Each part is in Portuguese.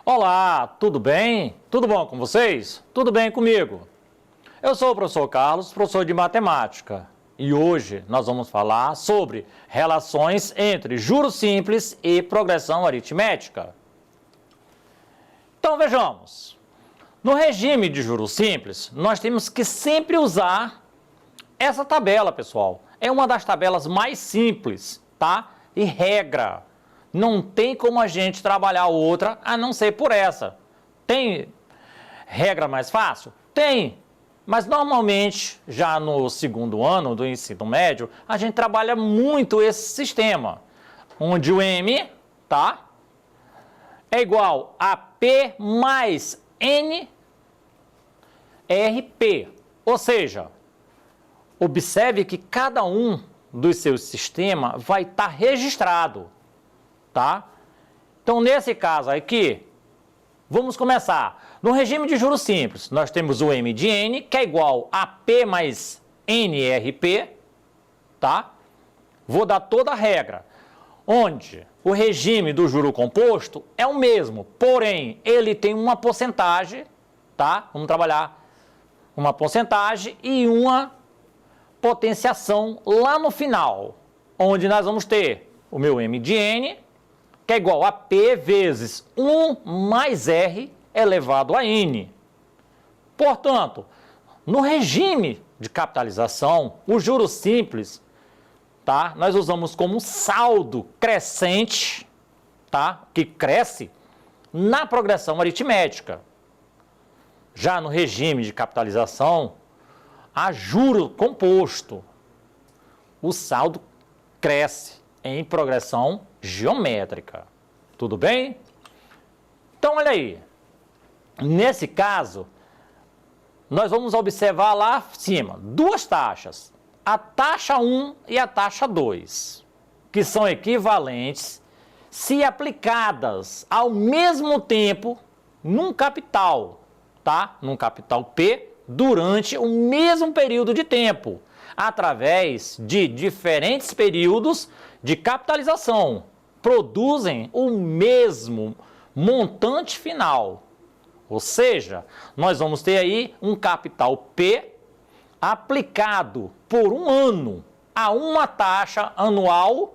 Olá, tudo bem? Tudo bom com vocês? Tudo bem comigo? Eu sou o professor Carlos, professor de matemática, e hoje nós vamos falar sobre relações entre juros simples e progressão aritmética. Então vejamos, no regime de juros simples, nós temos que sempre usar essa tabela, pessoal. É uma das tabelas mais simples, tá? E regra. Não tem como a gente trabalhar outra a não ser por essa. Tem regra mais fácil? Tem. Mas normalmente, já no segundo ano do ensino médio, a gente trabalha muito esse sistema, onde o M, tá? É igual a P mais N RP. Ou seja, observe que cada um dos seus sistemas vai estar registrado. Tá? Então, nesse caso aqui, vamos começar. No regime de juros simples, nós temos o M de N, que é igual a P mais NRP, tá? Vou dar toda a regra, onde o regime do juro composto é o mesmo, porém, ele tem uma porcentagem, tá? Vamos trabalhar uma porcentagem e uma potenciação lá no final, onde nós vamos ter o meu M de N, que é igual a P vezes 1 mais R elevado a N. Portanto, no regime de capitalização, o juros simples, tá? Nós usamos como saldo crescente, tá? Que cresce na progressão aritmética. Já no regime de capitalização, a juro composto, o saldo cresce em progressão geométrica. Tudo bem? Então, olha aí. Nesse caso, nós vamos observar lá acima duas taxas. A taxa 1 e a taxa 2, que são equivalentes se aplicadas ao mesmo tempo num capital, tá? Num capital P, durante o mesmo período de tempo, através de diferentes períodos de capitalização, produzem o mesmo montante final. Ou seja, nós vamos ter aí um capital P aplicado por um ano a uma taxa anual,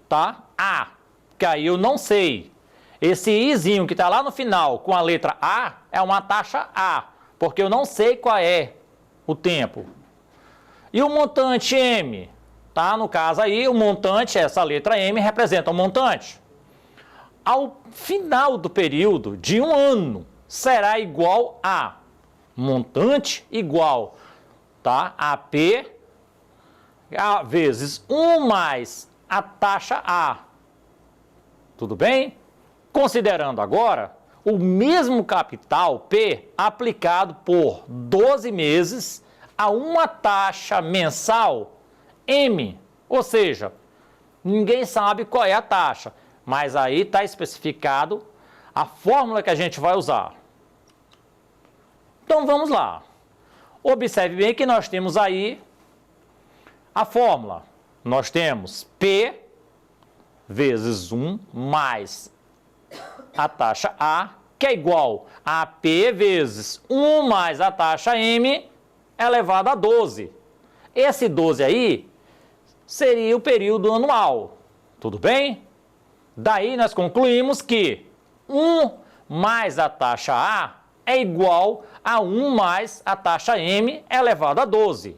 tá? A, que aí eu não sei. Esse izinho que está lá no final com a letra A é uma taxa A, porque eu não sei qual é o tempo. E o montante M? Tá? No caso aí, o montante, essa letra M, representa o montante. Ao final do período de um ano, será igual a montante igual, tá? A P vezes 1 mais a taxa A. Tudo bem? Considerando agora o mesmo capital P aplicado por 12 meses a uma taxa mensal M, ou seja, ninguém sabe qual é a taxa, mas aí está especificado a fórmula que a gente vai usar. Então vamos lá. Observe bem que nós temos aí a fórmula. Nós temos P vezes 1 mais a taxa A, que é igual a P vezes 1 mais a taxa M elevado a 12. Esse 12 aí seria o período anual, tudo bem? Daí nós concluímos que 1 mais a taxa A é igual a 1 mais a taxa M elevado a 12.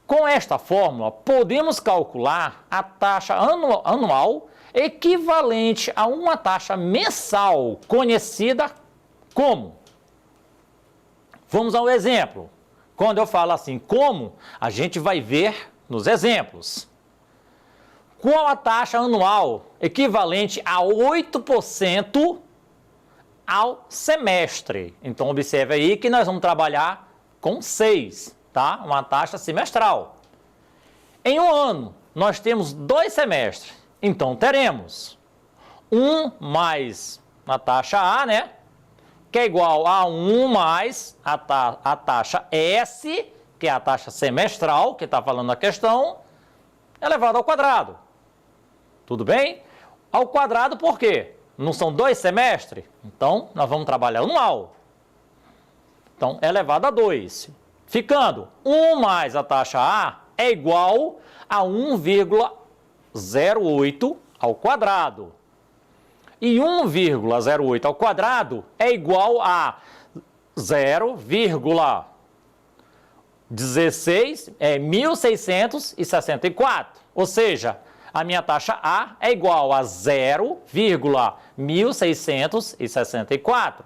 Com esta fórmula, podemos calcular a taxa anual equivalente a uma taxa mensal, conhecida como. Vamos ao exemplo. Quando eu falo assim, como, a gente vai ver nos exemplos. Qual a taxa anual equivalente a 8% ao semestre? Então, observe aí que nós vamos trabalhar com 6, tá? Uma taxa semestral. Em um ano, nós temos 2 semestres. Então, teremos 1 mais a taxa A, né? Que é igual a 1 mais a taxa S, que é a taxa semestral, que está falando a questão, elevado ao quadrado. Tudo bem? Ao quadrado por quê? Não são 2 semestres? Então, nós vamos trabalhar anual. Então, elevado a 2. Ficando 1 mais a taxa A é igual a 1,08 ao quadrado. E 1,08 ao quadrado é igual a 1.664. Ou seja, a minha taxa A é igual a 0,1664,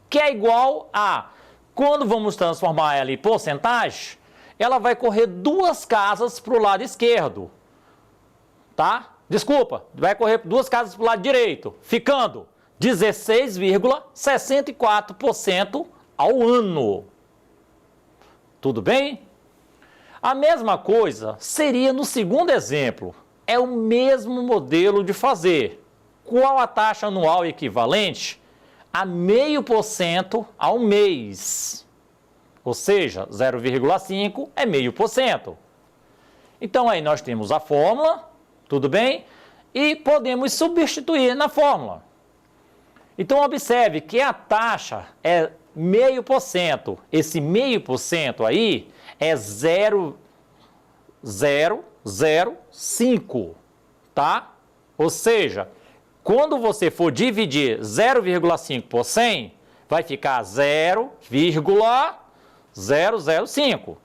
que é igual a, quando vamos transformar ela em porcentagem, ela vai correr 2 casas para o lado esquerdo, tá? Desculpa, vai correr 2 casas para o lado direito, ficando 16,64% ao ano. Tudo bem? A mesma coisa seria no segundo exemplo. É o mesmo modelo de fazer. Qual a taxa anual equivalente a 0,5% ao mês? Ou seja, 0,5 é 0,5%. Então aí nós temos a fórmula, tudo bem? E podemos substituir na fórmula. Então observe que a taxa é 0,5%. Esse 0,5% aí é 0,005, tá? Ou seja, quando você for dividir 0,5 por 100, vai ficar 0,005.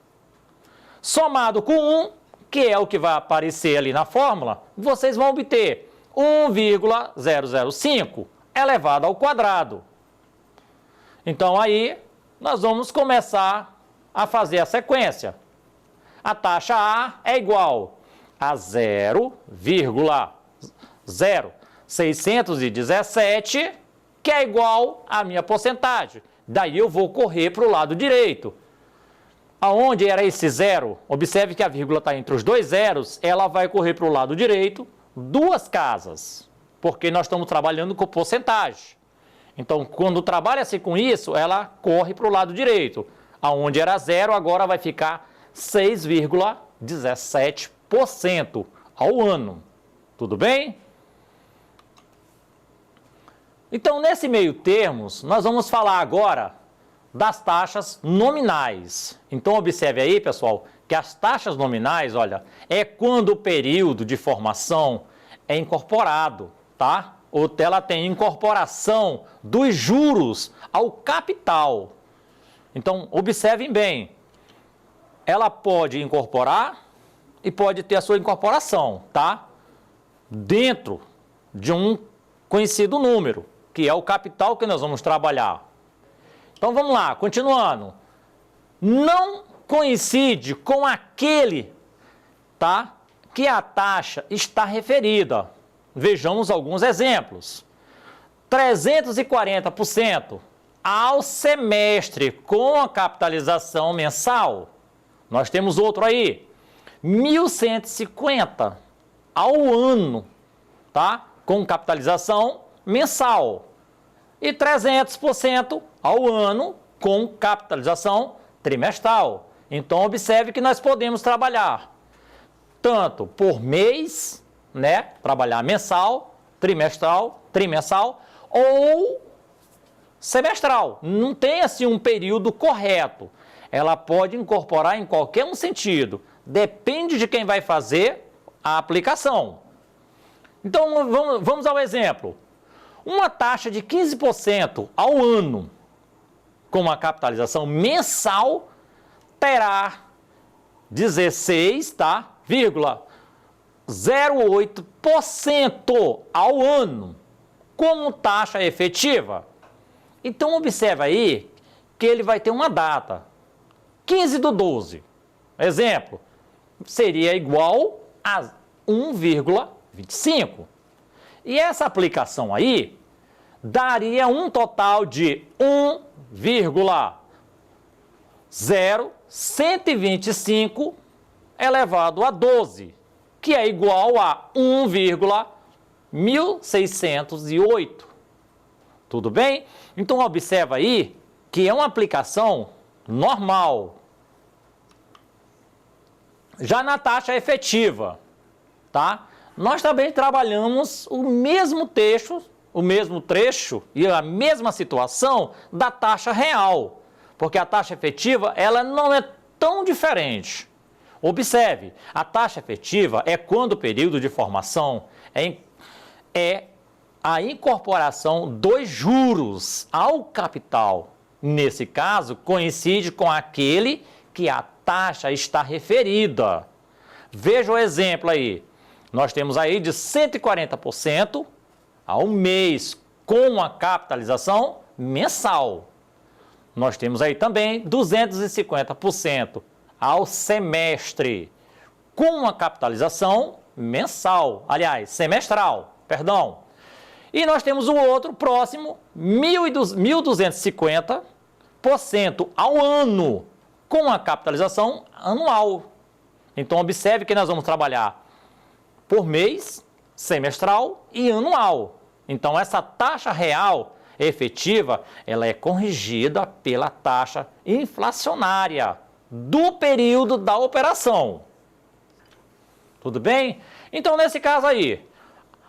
Somado com 1, que é o que vai aparecer ali na fórmula, vocês vão obter 1,005 elevado ao quadrado. Então aí nós vamos começar a fazer a sequência. A taxa A é igual a 0,0617, que é igual à minha porcentagem. Daí eu vou correr para o lado direito. Aonde era esse zero? Observe que a vírgula está entre os 2 zeros, ela vai correr para o lado direito 2 casas, porque nós estamos trabalhando com porcentagem. Então, quando trabalha-se com isso, ela corre para o lado direito. Aonde era zero, agora vai ficar 6,17% ao ano. Tudo bem? Então, nesse meio termos, nós vamos falar agora das taxas nominais. Então, observe aí, pessoal, que as taxas nominais, olha, é quando o período de formação é incorporado, tá? Ou ela tem incorporação dos juros ao capital. Então, observem bem, ela pode incorporar e pode ter a sua incorporação, tá? Dentro de um conhecido número, que é o capital que nós vamos trabalhar. Então, vamos lá, continuando. Não coincide com aquele, tá? Que a taxa está referida. Vejamos alguns exemplos. 340% ao semestre com a capitalização mensal. Nós temos outro aí. 1.150 ao ano, tá? Com capitalização mensal. E 300% ao ano com capitalização trimestral. Então, observe que nós podemos trabalhar tanto por mês, né? Trabalhar mensal, trimestral, ou semestral. Não tem assim um período correto. Ela pode incorporar em qualquer um sentido. Depende de quem vai fazer a aplicação. Então, vamos ao exemplo. Uma taxa de 15% ao ano com uma capitalização mensal terá 16, tá? 0,08% ao ano como taxa efetiva. Então, observa aí que ele vai ter uma data. 15/12. Exemplo, seria igual a 1,25. E essa aplicação aí daria um total de 1,0125 elevado a 12, que é igual a 1,1608. Tudo bem? Então, observa aí que é uma aplicação normal. Já na taxa efetiva, tá? Nós também trabalhamos o mesmo texto, o mesmo trecho e a mesma situação da taxa real, porque a taxa efetiva ela não é tão diferente. Observe, a taxa efetiva é quando o período de formação é a incorporação dos juros ao capital. Nesse caso, coincide com aquele que a taxa está referida. Veja o exemplo aí. Nós temos aí de 140% ao mês com a capitalização mensal. Nós temos aí também 250% ao semestre com a capitalização mensal, aliás, semestral, perdão. E nós temos o outro próximo, 1.250% ao ano com a capitalização anual. Então, observe que nós vamos trabalhar por mês, semestral e anual. Então, essa taxa real efetiva, ela é corrigida pela taxa inflacionária do período da operação. Tudo bem? Então, nesse caso aí,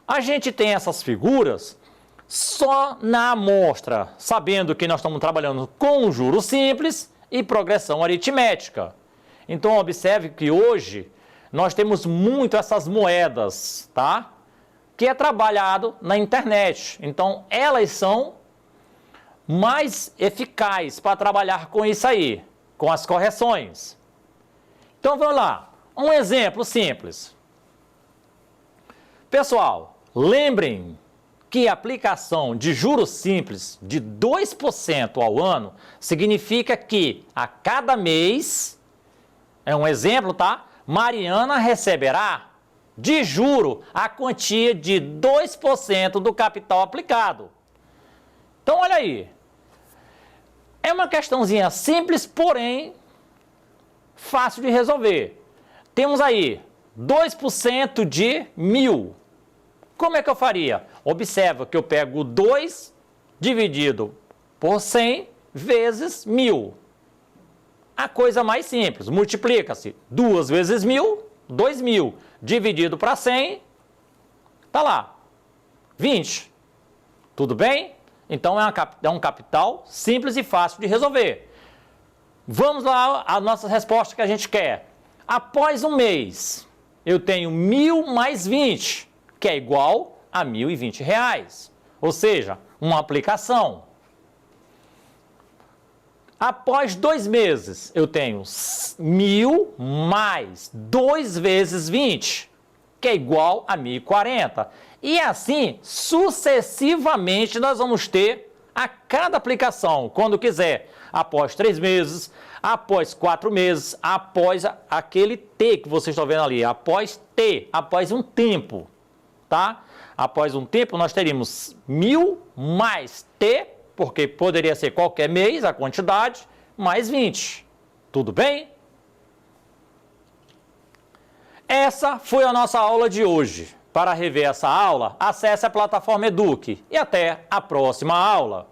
a gente tem essas figuras só na amostra, sabendo que nós estamos trabalhando com juros simples e progressão aritmética. Então, observe que hoje nós temos muito essas moedas, tá? Que é trabalhado na internet. Então, elas são mais eficazes para trabalhar com isso aí, com as correções. Então, vamos lá. Um exemplo simples. Pessoal, lembrem que a aplicação de juros simples de 2% ao ano significa que a cada mês, é um exemplo, tá? Mariana receberá de juro a quantia de 2% do capital aplicado. Então, olha aí. É uma questãozinha simples, porém fácil de resolver. Temos aí 2% de 1.000. Como é que eu faria? Observa que eu pego 2 dividido por 100 vezes 1.000. A coisa mais simples, multiplica-se 2 vezes 1.000, 2.000 dividido para 100, tá lá, 20. Tudo bem? Então é um capital simples e fácil de resolver. Vamos lá, a nossa resposta que a gente quer. Após um mês, eu tenho 1.000 mais 20, que é igual a R$ 1.020. Ou seja, uma aplicação. Após 2 meses, eu tenho 1.000 mais 2 vezes 20, que é igual a 1.040. E assim, sucessivamente, nós vamos ter a cada aplicação, quando quiser, após 3 meses, após 4 meses, após aquele T que vocês estão vendo ali, após T, após um tempo, tá? Após um tempo, nós teríamos 1.000 mais T, porque poderia ser qualquer mês, a quantidade, mais 20. Tudo bem? Essa foi a nossa aula de hoje. Para rever essa aula, acesse a plataforma Eduque e até a próxima aula.